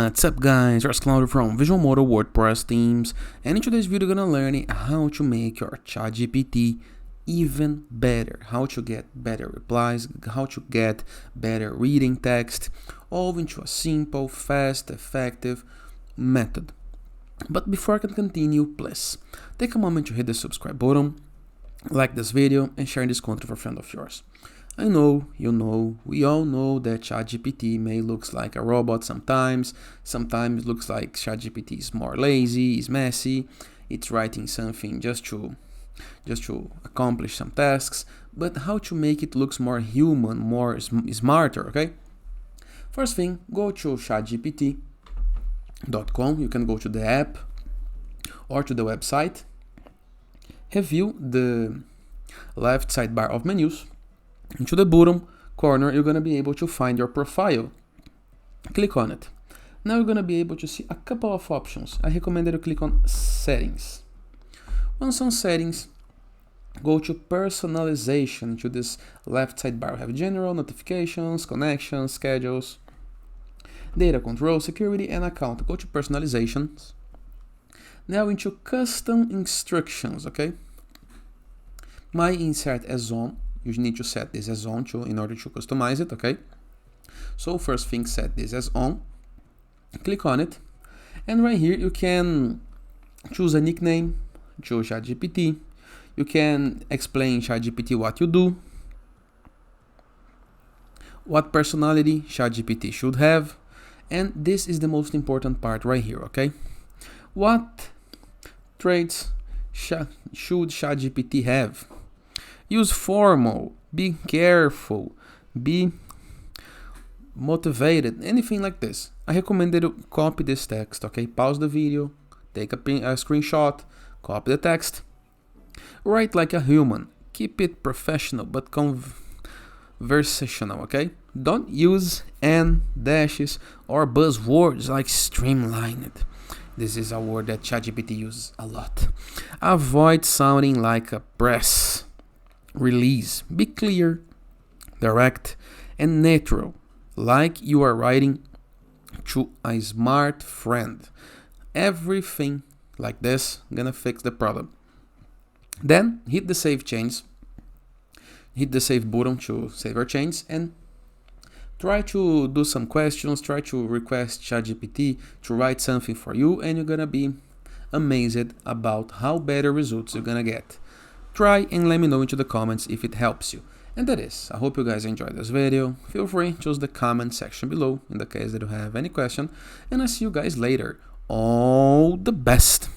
What's up guys, it's Claudio from Visual Modo WordPress Themes, and in today's video we're gonna learn how to make your ChatGPT even better, how to get better replies, how to get better reading text, all into a simple, fast, effective method. But before I can continue, please take a moment to hit the subscribe button, like this video, and share this content with a friend of yours. I know, we all know that ChatGPT may look like a robot sometimes it looks like ChatGPT is more lazy, is messy, it's writing something just to accomplish some tasks, but how to make it looks more human, more smarter, okay? First thing, go to chatgpt.com, you can go to the app or to the website, review the left sidebar of menus. Into the bottom corner, you're going to be able to find your profile. Click on it. Now you're going to be able to see a couple of options. I recommend that you click on settings. Once on settings, go to personalization. To this left sidebar, we have general, notifications, connections, schedules, data control, security, and account. Go to personalizations. Now into custom instructions, okay? My insert as on. You need to set this as on in order to customize it, okay? So first thing, set this as on. Click on it. And right here, you can choose a nickname, choose ChatGPT. You can explain ChatGPT what you do, what personality ChatGPT should have. And this is the most important part right here, okay? What traits should ChatGPT have? Use formal, be careful, be motivated, anything like this. I recommend that you copy this text, okay? Pause the video, take a screenshot, copy the text, write like a human, keep it professional but conversational, okay? Don't use and dashes or buzzwords like streamlined. This is a word that ChatGPT uses a lot. Avoid sounding like a press release. Be clear, direct, and natural, like you are writing to a smart friend. Everything like this gonna fix the problem. Then hit the save change, hit the save button to save your change, and try to do some questions, try to request ChatGPT to write something for you, and you're gonna be amazed about how better results you're gonna get. Try and let me know into the comments if it helps you. And that is, I hope you guys enjoyed this video. Feel free to use the comment section below in the case that you have any question. And I'll see you guys later. All the best!